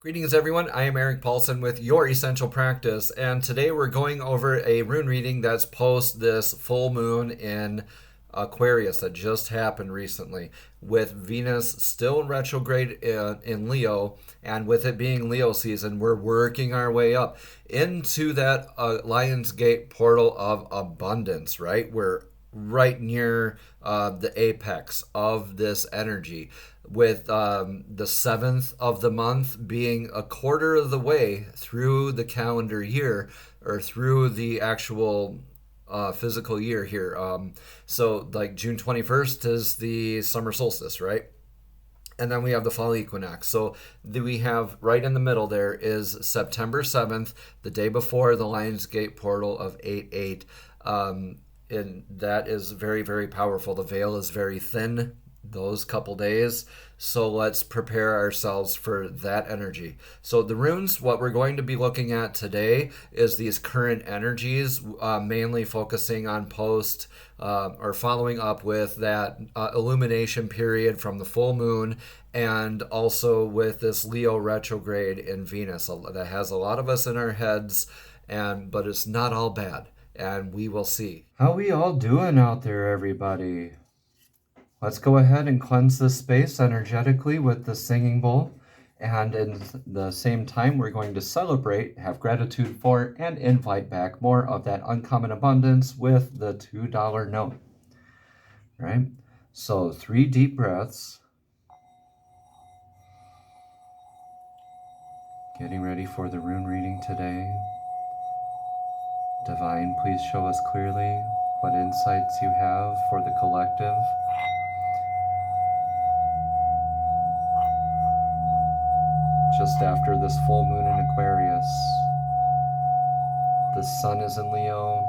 Greetings, everyone. I am Eric Paulson with Your Essential Practice, and today we're going over a rune reading that's post this full moon in Aquarius that just happened recently, with Venus still in retrograde in Leo, and with it being Leo season, we're working our way up into that Lion's Gate portal of abundance, right? We're right near the apex of this energy, with the 7th of the month being a quarter of the way through the calendar year, or through the actual physical year here. So, like, June 21st is the summer solstice, right? And then we have the fall equinox. So we have right in the middle there is September 7th, the day before the Lionsgate portal of 8/8. And that is very, very powerful. The veil is very thin those couple days. So let's prepare ourselves for that energy. So the runes, what we're going to be looking at today is these current energies, mainly focusing on post or following up with that illumination period from the full moon, and also with this Leo retrograde in Venus that has a lot of us in our heads, but it's not all bad, and we will see. How we all doing out there, everybody? Let's go ahead and cleanse this space energetically with the singing bowl. And in the same time, we're going to celebrate, have gratitude for, and invite back more of that uncommon abundance with the $2 note. Right? So 3 deep breaths. Getting ready for the rune reading today. Divine, please show us clearly what insights you have for the collective. Just after this full moon in Aquarius, the sun is in Leo,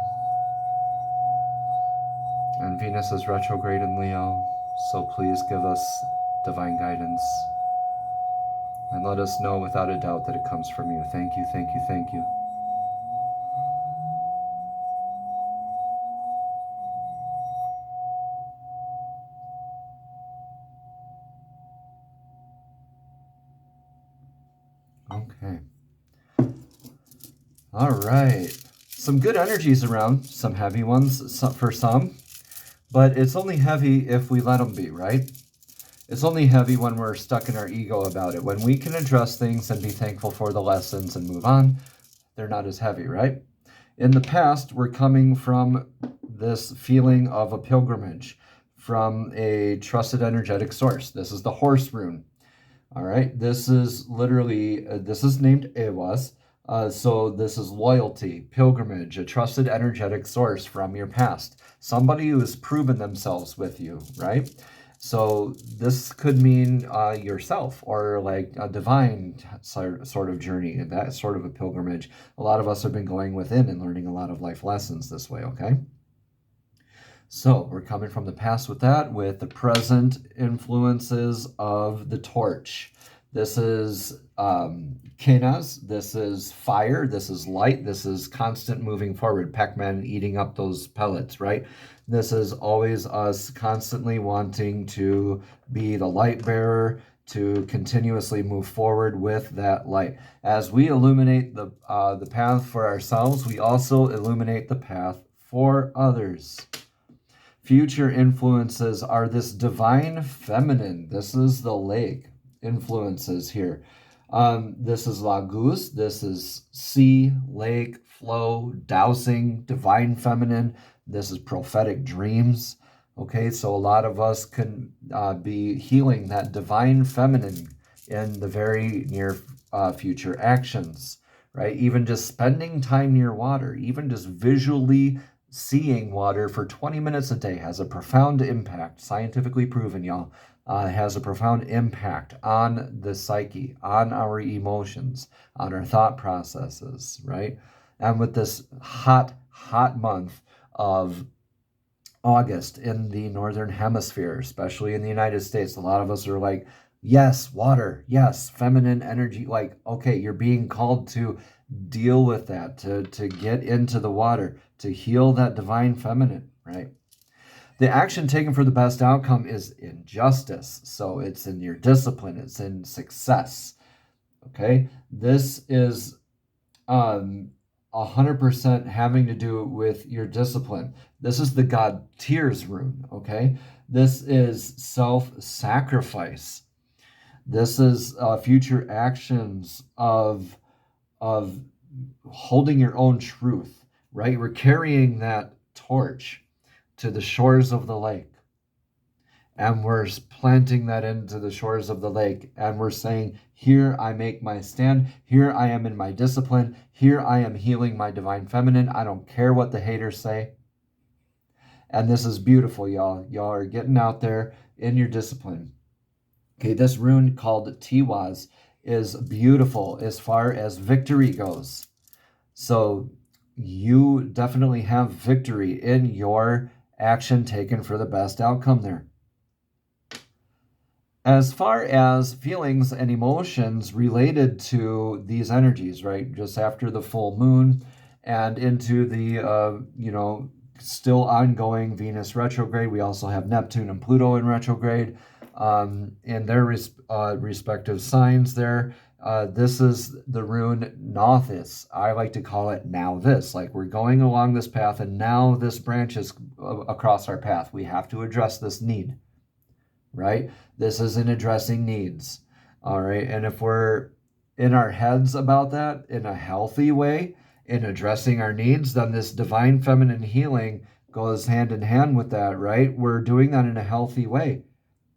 and Venus is retrograde in Leo, so please give us divine guidance. And let us know without a doubt that it comes from you. Thank you, thank you, thank you. Okay. All right. Some good energies around, some heavy ones for some, but it's only heavy if we let them be, right? It's only heavy when we're stuck in our ego about it. When we can address things and be thankful for the lessons and move on, they're not as heavy, right? In the past, we're coming from this feeling of a pilgrimage from a trusted energetic source. This is the horse rune. All right, this is literally, this is named Ewas. So this is loyalty, pilgrimage, a trusted energetic source from your past. Somebody who has proven themselves with you, right? So this could mean yourself, or like a divine sort of journey, and that sort of a pilgrimage. A lot of us have been going within and learning a lot of life lessons this way, okay? So we're coming from the past with that, with the present influences of the torch. This is Kenas, this is fire, this is light, this is constant moving forward, Pac-Man eating up those pellets, right? This is always us constantly wanting to be the light bearer, to continuously move forward with that light. As we illuminate the path for ourselves, we also illuminate the path for others. Future influences are this divine feminine. This is the lake influences here. This is Laguz. This is sea, lake, flow, dowsing, divine feminine. This is prophetic dreams. Okay, so a lot of us can be healing that divine feminine in the very near future actions, right? Even just spending time near water, even just visually seeing water for 20 minutes a day has a profound impact, scientifically proven, y'all. Has a profound impact on the psyche, on our emotions, on our thought processes, right? And with this hot month of August in the Northern Hemisphere, especially in the United States, a lot of us are like, yes, water, yes, feminine energy. Like, okay, you're being called to deal with that, to get into the water, to heal that divine feminine, right? The action taken for the best outcome is in justice. So it's in your discipline, it's in success. Okay, this is 100% having to do with your discipline. This is the God Tears rune, okay? This is self-sacrifice. This is future actions of holding your own truth, right? We're carrying that torch to the shores of the lake, and we're planting that into the shores of the lake, and we're saying, here I make my stand, here I am in my discipline, here I am healing my divine feminine. I don't care what the haters say. And this is beautiful, y'all. Y'all are getting out there in your discipline. Okay, this rune called Tiwaz is beautiful as far as victory goes. So you definitely have victory in your action taken for the best outcome there. As far as feelings and emotions related to these energies, right? Just after the full moon and into the, still ongoing Venus retrograde. We also have Neptune and Pluto in retrograde in their respective signs there. This is the rune Nothis. I like to call it now this. Like we're going along this path and now this branch is across our path. We have to address this need, right? This is in addressing needs, all right? And if we're in our heads about that in a healthy way, in addressing our needs, then this divine feminine healing goes hand in hand with that, right? We're doing that in a healthy way.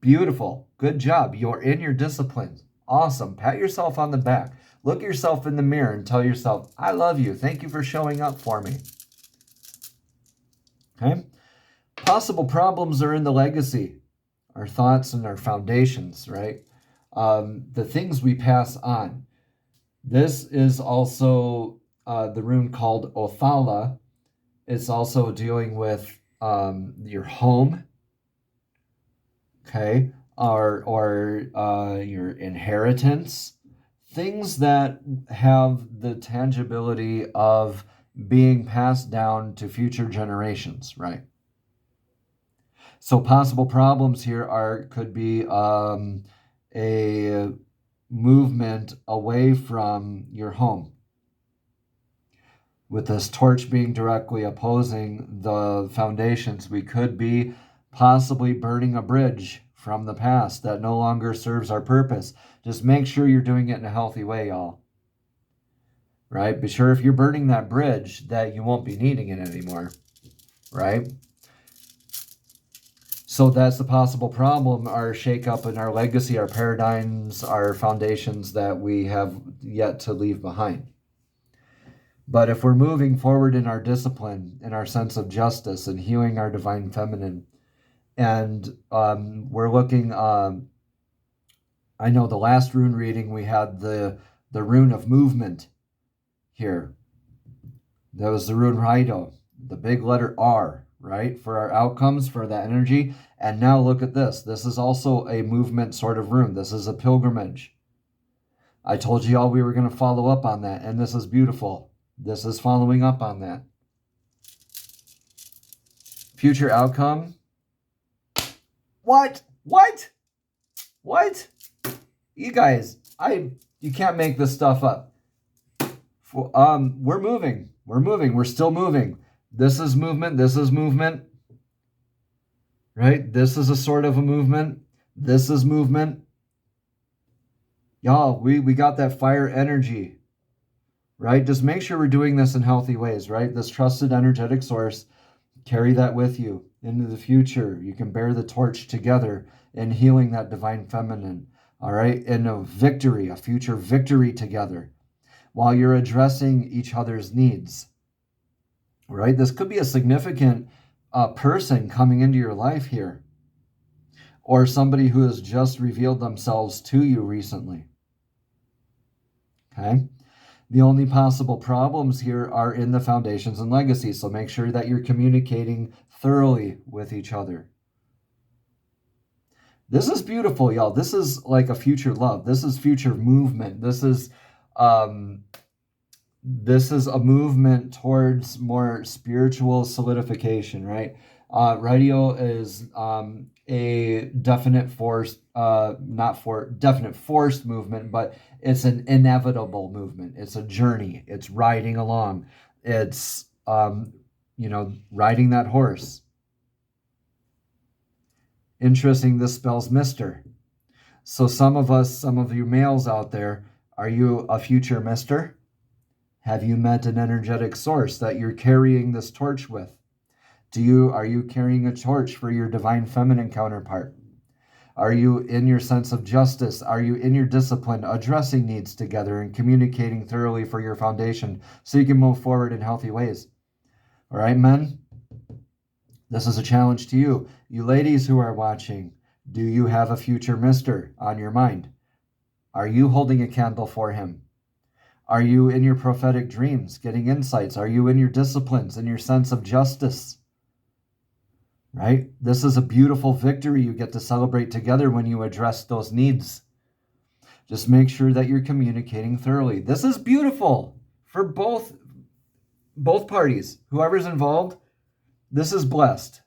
Beautiful. Good job. You're in your discipline. Awesome. Pat yourself on the back. Look yourself in the mirror and tell yourself, I love you. Thank you for showing up for me. Okay? Possible problems are in the legacy, our thoughts and our foundations, right? The things we pass on. This is also the rune called Othala. It's also dealing with your home, okay, or your inheritance, things that have the tangibility of being passed down to future generations, right? So possible problems here could be a movement away from your home, with this torch being directly opposing the foundations. We could be possibly burning a bridge from the past that no longer serves our purpose. Just make sure you're doing it in a healthy way, y'all. Right? Be sure if you're burning that bridge that you won't be needing it anymore. Right? So that's the possible problem, our shakeup in our legacy, our paradigms, our foundations that we have yet to leave behind. But if we're moving forward in our discipline, in our sense of justice and healing our divine feminine, and we're looking, I know the last rune reading, we had the rune of movement here. That was the rune Raido, the big letter R, right? For our outcomes, for that energy. And now look at this. This is also a movement sort of rune. This is a pilgrimage. I told you all we were going to follow up on that, and this is beautiful. This is following up on that. Future outcome. What? You guys, you can't make this stuff up. We're moving. We're still moving. This is movement. Right? This is a sort of a movement. This is movement. Y'all, we got that fire energy. Right? Just make sure we're doing this in healthy ways, right? This trusted energetic source, carry that with you into the future. You can bear the torch together in healing that divine feminine, all right? In a victory, a future victory together, while you're addressing each other's needs, right? This could be a significant person coming into your life here, or somebody who has just revealed themselves to you recently, okay? The only possible problems here are in the foundations and legacies, so make sure that you're communicating thoroughly with each other. This is beautiful, y'all. This is like a future love. This is future movement. This is a movement towards more spiritual solidification, right? Radio is a definite force not for definite forced movement, but it's an inevitable movement. It's a journey. It's riding along. It's, riding that horse. Interesting, this spells Mr. So some of you males out there, are you a future Mister? Have you met an energetic source that you're carrying this torch with? Are you carrying a torch for your divine feminine counterpart? Are you in your sense of justice? Are you in your discipline, addressing needs together and communicating thoroughly for your foundation so you can move forward in healthy ways? All right, men, this is a challenge to you. You ladies who are watching, do you have a future Mister on your mind? Are you holding a candle for him? Are you in your prophetic dreams getting insights? Are you in your disciplines and your sense of justice? Right? This is a beautiful victory you get to celebrate together when you address those needs. Just make sure that you're communicating thoroughly. This is beautiful for both parties. Whoever's involved, this is blessed.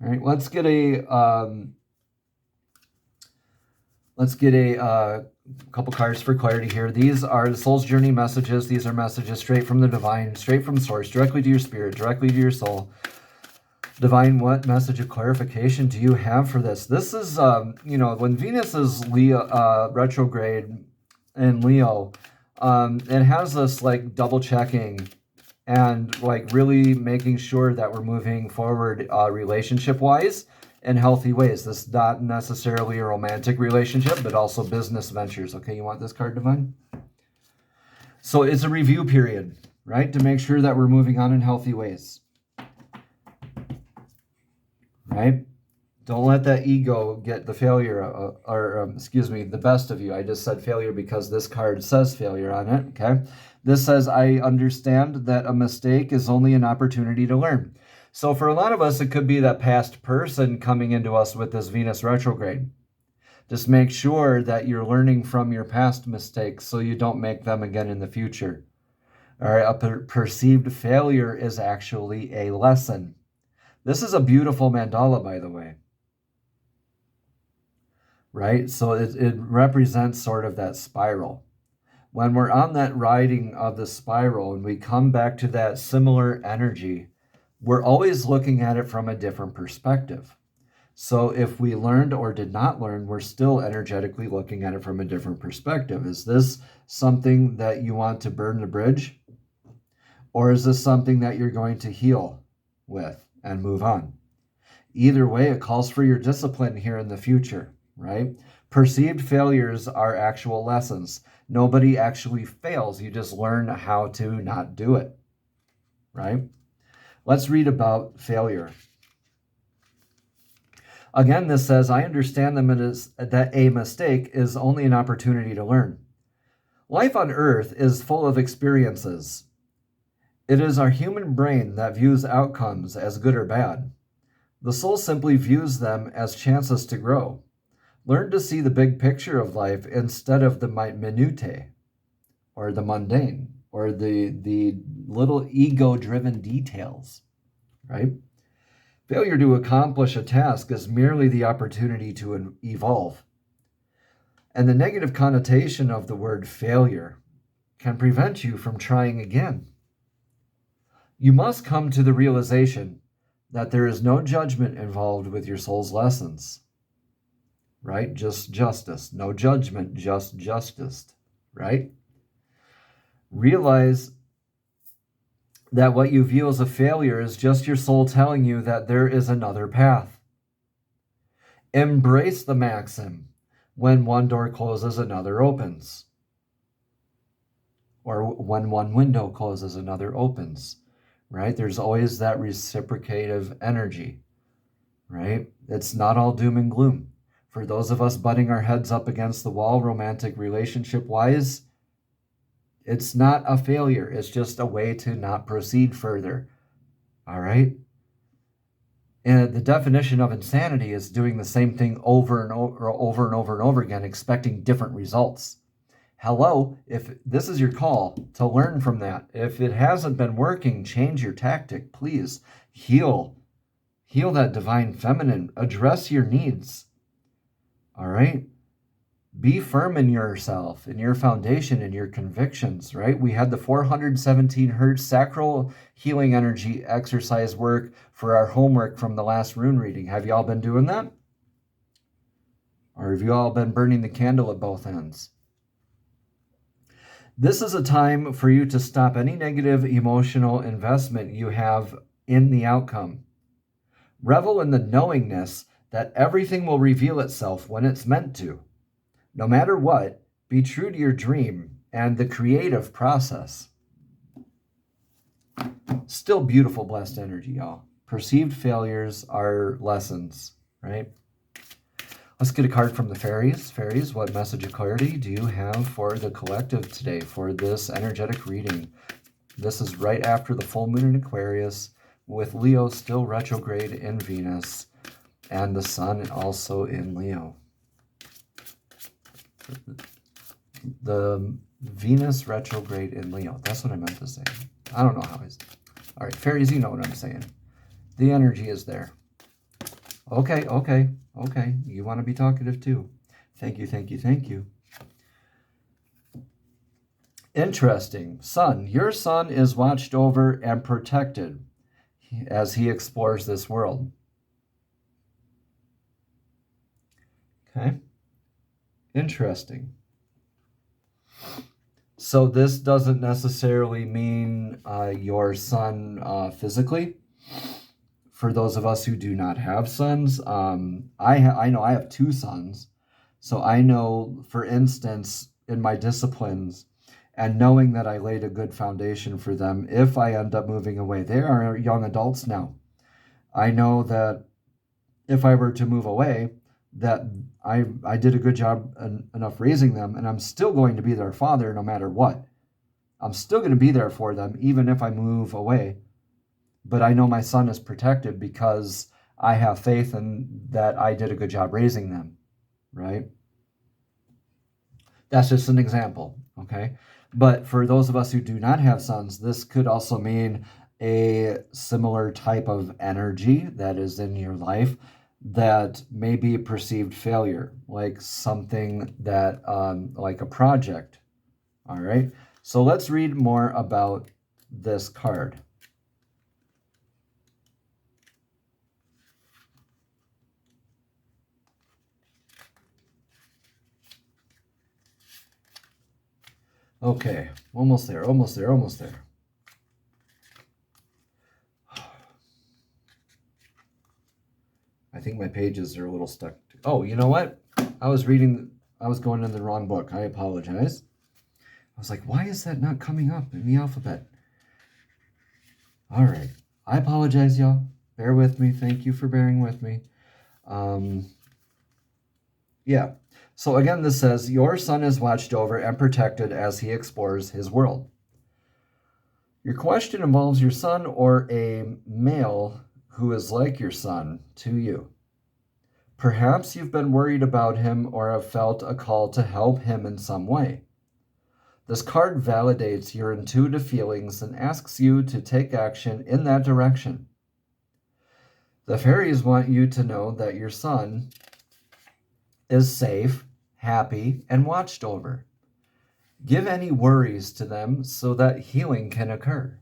All right, let's get a couple cards for clarity here. These are the soul's journey messages. These are messages straight from the divine, straight from source, directly to your spirit, directly to your soul. Divine, what message of clarification do you have for this? This is, when Venus is retrograde in Leo, it has us like double checking and like really making sure that we're moving forward relationship-wise in healthy ways. This is not necessarily a romantic relationship, but also business ventures. Okay, you want this card, Divine? So it's a review period, right? To make sure that we're moving on in healthy ways. Right? Don't let that ego get the failure, the best of you. I just said failure because this card says failure on it, okay? This says, I understand that a mistake is only an opportunity to learn. So for a lot of us, it could be that past person coming into us with this Venus retrograde. Just make sure that you're learning from your past mistakes so you don't make them again in the future. All right, a perceived failure is actually a lesson. This is a beautiful mandala, by the way. Right? So it represents sort of that spiral. When we're on that riding of the spiral and we come back to that similar energy, we're always looking at it from a different perspective. So if we learned or did not learn, we're still energetically looking at it from a different perspective. Is this something that you want to burn the bridge? Or is this something that you're going to heal with and move on? Either way, it calls for your discipline here in the future, right? Perceived failures are actual lessons. Nobody actually fails. You just learn how to not do it, right? Let's read about failure. Again, this says, I understand that a mistake is only an opportunity to learn. Life on Earth is full of experiences. It is our human brain that views outcomes as good or bad. The soul simply views them as chances to grow. Learn to see the big picture of life instead of the minutiae, or the mundane, or the little ego-driven details, right? Failure to accomplish a task is merely the opportunity to evolve. And the negative connotation of the word failure can prevent you from trying again. You must come to the realization that there is no judgment involved with your soul's lessons, right? Just justice. No judgment, just justice, right? Realize that what you view as a failure is just your soul telling you that there is another path. Embrace the maxim, when one door closes, another opens. Or when one window closes, another opens. Right? There's always that reciprocative energy, right? It's not all doom and gloom. For those of us butting our heads up against the wall, romantic relationship-wise, it's not a failure. It's just a way to not proceed further, all right? And the definition of insanity is doing the same thing over and over again, expecting different results. Hello, if this is your call to learn from that. If it hasn't been working, change your tactic, please. Heal that divine feminine. Address your needs. All right? Be firm in yourself, in your foundation, in your convictions, right? We had the 417 hertz sacral healing energy exercise work for our homework from the last rune reading. Have you all been doing that? Or have you all been burning the candle at both ends? This is a time for you to stop any negative emotional investment you have in the outcome. Revel in the knowingness that everything will reveal itself when it's meant to. No matter what, be true to your dream and the creative process. Still beautiful, blessed energy, y'all. Perceived failures are lessons, right? Let's get a card from the fairies. Fairies, what message of clarity do you have for the collective today for this energetic reading? This is right after the full moon in Aquarius, with Leo still retrograde in Venus, and the sun also in Leo. The Venus retrograde in Leo. That's what I meant to say. I don't know how I... All right, fairies, you know what I'm saying. The energy is there. Okay. You want to be talkative too. Thank you. Interesting. Sun. Your son is watched over and protected as he explores this world. Okay. Interesting. So this doesn't necessarily mean your son physically. For those of us who do not have sons, I know I have 2 sons. So I know, for instance, in my disciplines, and knowing that I laid a good foundation for them, if I end up moving away, they are young adults now. I know that if I were to move away, that I did a good job enough raising them, and I'm still going to be their father no matter what. I'm still going to be there for them, even if I move away. But I know my son is protected because I have faith in that I did a good job raising them, right? That's just an example, okay? But for those of us who do not have sons, this could also mean a similar type of energy that is in your life that may be a perceived failure, like something that, like a project, all right? So let's read more about this card. Okay, almost there. I think my pages are a little stuck. Oh, you know what? I was going in the wrong book. I apologize. I was like, why is that not coming up in the alphabet? All right. I apologize, y'all. Bear with me. Thank you for bearing with me. Yeah. So again, this says, your son is watched over and protected as he explores his world. Your question involves your son or a male who is like your son to you. Perhaps you've been worried about him or have felt a call to help him in some way. This card validates your intuitive feelings and asks you to take action in that direction. The fairies want you to know that your son is safe, happy, and watched over. Give any worries to them so that healing can occur.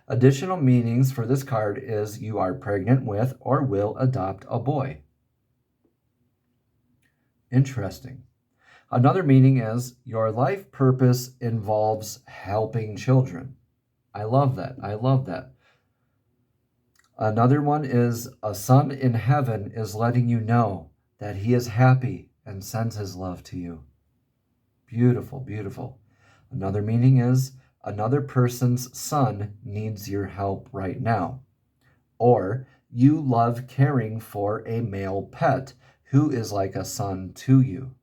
Additional meanings for this card is you are pregnant with or will adopt a boy. Interesting. Another meaning is your life purpose involves helping children. I love that. Another one is a son in heaven is letting you know that he is happy and sends his love to you. Beautiful. Another meaning is another person's son needs your help right now. Or you love caring for a male pet who is like a son to you,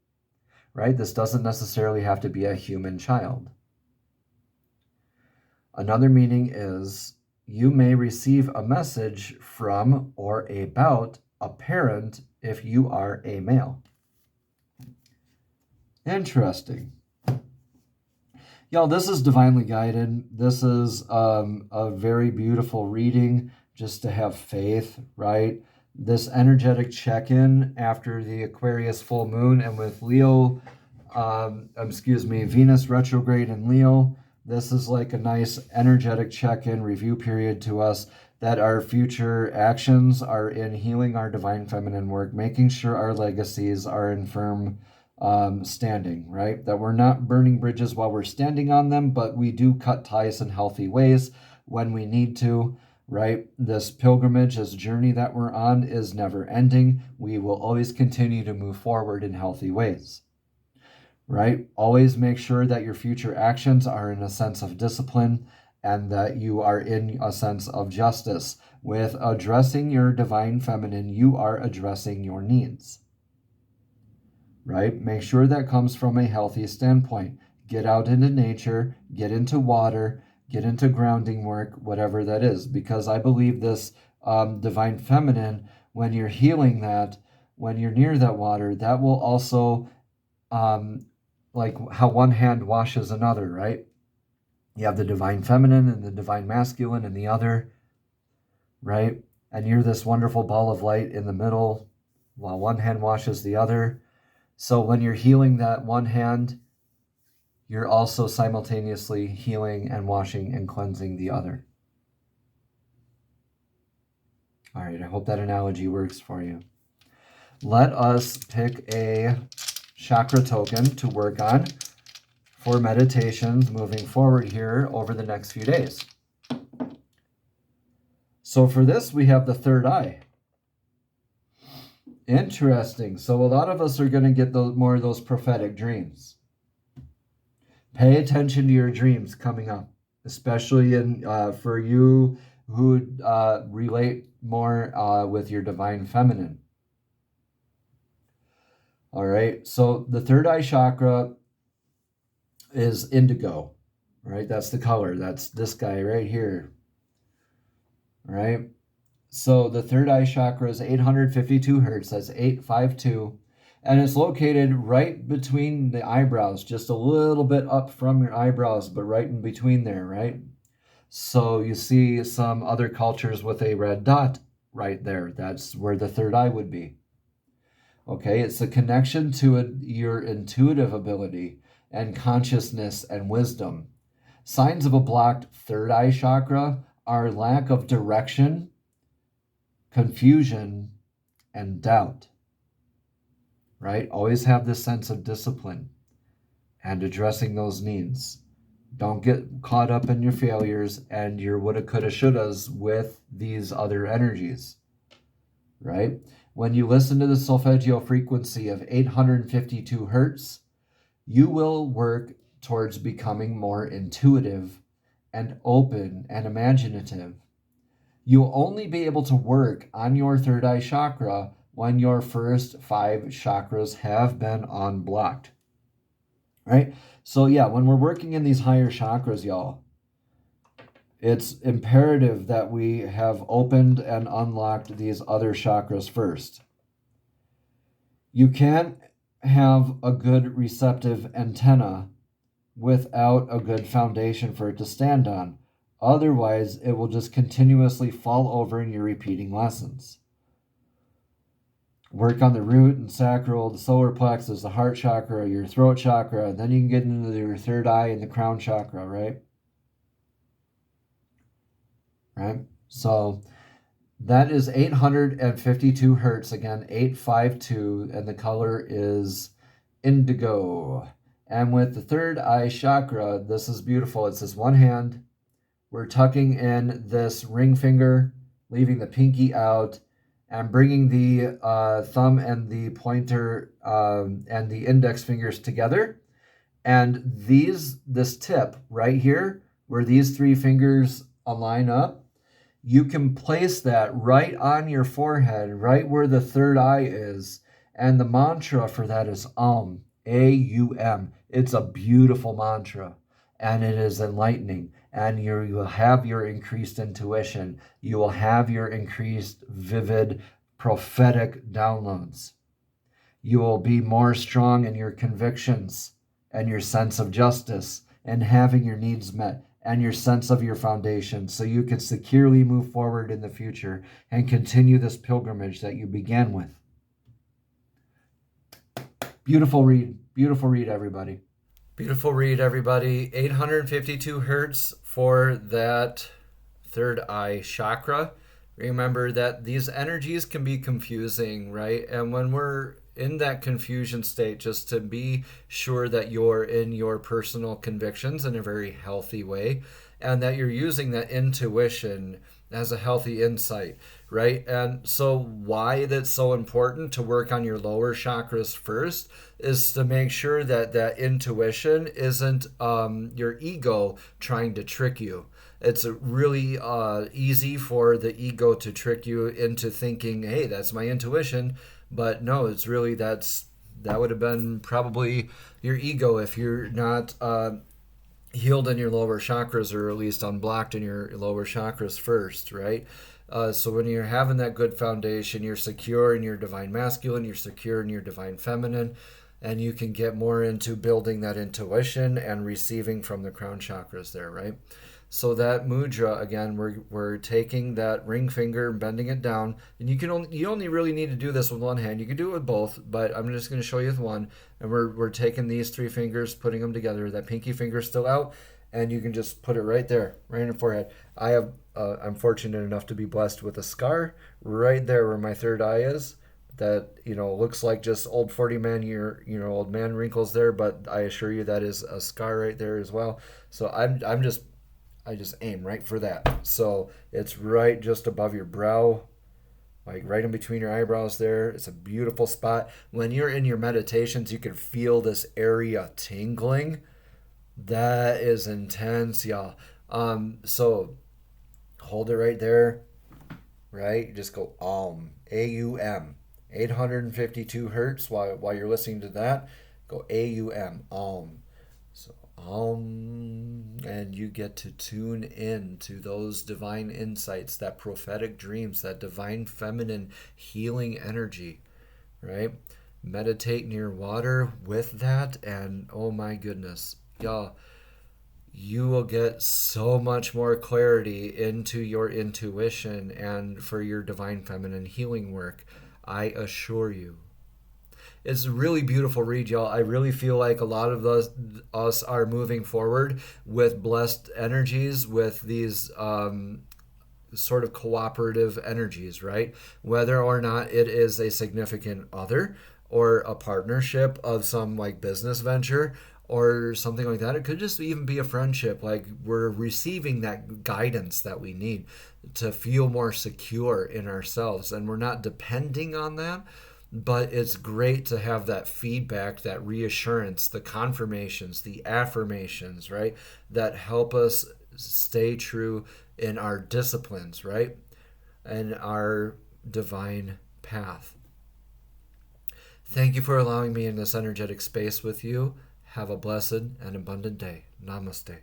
right? This doesn't necessarily have to be a human child. Another meaning is you may receive a message from or about a parent if you are a male. Interesting. Y'all, this is divinely guided. This is a very beautiful reading just to have faith, right? this energetic check-in after the Aquarius full moon, and with Leo, Venus retrograde in Leo, this is like a nice energetic check-in review period to us, that our future actions are in healing our divine feminine work, making sure our legacies are in firm standing, right? That we're not burning bridges while we're standing on them, but we do cut ties in healthy ways when we need to, right? This pilgrimage, this journey that we're on is never ending. We will always continue to move forward in healthy ways, right? Always make sure that your future actions are in a sense of discipline and that you are in a sense of justice. With addressing your divine feminine, you are addressing your needs, right? Make sure that comes from a healthy standpoint. Get out into nature, get into water, get into grounding work, whatever that is, because I believe this divine feminine, when you're healing that, when you're near that water, that will also, like how one hand washes another, right? You have the divine feminine and the divine masculine in the other, right? And you're this wonderful ball of light in the middle while one hand washes the other. So when you're healing that one hand, you're also simultaneously healing and washing and cleansing the other. All right, I hope that analogy works for you. Let us pick a chakra token to work on for meditations moving forward here over the next few days. So for this, we have the third eye. Interesting. So a lot of us are going to get more of those prophetic dreams. Pay attention to your dreams coming up, especially for you who relate more with your divine feminine. All right. So the third eye chakra is indigo, right? That's the color. That's this guy right here, right? So the third eye chakra is 852 hertz. That's 852. And it's located right between the eyebrows, just a little bit up from your eyebrows, but right in between there, right? So you see some other cultures with a red dot right there. That's where the third eye would be. Okay, it's a connection to your intuitive ability and consciousness and wisdom. Signs of a blocked third eye chakra are lack of direction, confusion, and doubt, right? Always have this sense of discipline and addressing those needs. Don't get caught up in your failures and your woulda, coulda, shouldas with these other energies, right? When you listen to the solfeggio frequency of 852 hertz, you will work towards becoming more intuitive and open and imaginative. You'll only be able to work on your third eye chakra when your first 5 chakras have been unblocked, right? So yeah, when we're working in these higher chakras, y'all, it's imperative that we have opened and unlocked these other chakras first. You can't have a good receptive antenna without a good foundation for it to stand on. Otherwise, it will just continuously fall over and you're repeating lessons. Work on the root and sacral, the solar plexus, the heart chakra, your throat chakra, and then you can get into your third eye and the crown chakra, right? Right? So that is 852 hertz. Again, 852, and the color is indigo. And with the third eye chakra, this is beautiful. It says one hand. We're tucking in this ring finger, leaving the pinky out, and bringing the thumb and the pointer and the index fingers together. And this tip right here, where these 3 fingers align up, you can place that right on your forehead, right where the third eye is. And the mantra for that is A-U-M. It's a beautiful mantra, and it is enlightening. And you will have your increased intuition. You will have your increased vivid prophetic downloads. You will be more strong in your convictions and your sense of justice and having your needs met and your sense of your foundation so you can securely move forward in the future and continue this pilgrimage that you began with. Beautiful read, everybody. Beautiful read, everybody. 852 hertz for that third eye chakra. Remember that these energies can be confusing, right? And when we're in that confusion state, just to be sure that you're in your personal convictions in a very healthy way, and that you're using that intuition as a healthy insight, right? And so why that's so important to work on your lower chakras first is to make sure that that intuition isn't your ego trying to trick you. It's really easy for the ego to trick you into thinking, hey, that's my intuition. But no, it's really that would have been probably your ego if you're not healed in your lower chakras, or at least unblocked in your lower chakras first, right? So when you're having that good foundation, you're secure in your divine masculine, you're secure in your divine feminine, and you can get more into building that intuition and receiving from the crown chakras there, right? So that mudra, again, we're taking that ring finger and bending it down, and you only really need to do this with one hand. You can do it with both, but I'm just going to show you with one. And we're taking these three fingers, putting them together. That pinky finger still out, and you can just put it right there, right in the forehead. I'm fortunate enough to be blessed with a scar right there where my third eye is. That looks like just old 40-man old man wrinkles there, but I assure you that is a scar right there as well. So I just aim right for that. So it's right just above your brow, like right in between your eyebrows there. It's a beautiful spot. When you're in your meditations, you can feel this area tingling. That is intense, y'all. So hold it right there, right? Just go A-U-M. 852 hertz while you're listening to that. Go A-U-M, So and you get to tune in to those divine insights, that prophetic dreams, that divine feminine healing energy, right? Meditate near water with that, and oh my goodness, y'all, you will get so much more clarity into your intuition and for your divine feminine healing work. I assure you. It's a really beautiful read, y'all. I really feel like a lot of us are moving forward with blessed energies, with these sort of cooperative energies, right? Whether or not it is a significant other or a partnership of some like business venture or something like that. It could just even be a friendship. Like we're receiving that guidance that we need to feel more secure in ourselves, and we're not depending on that. But it's great to have that feedback, that reassurance, the confirmations, the affirmations, right? That help us stay true in our disciplines, right? And our divine path. Thank you for allowing me in this energetic space with you. Have a blessed and abundant day. Namaste.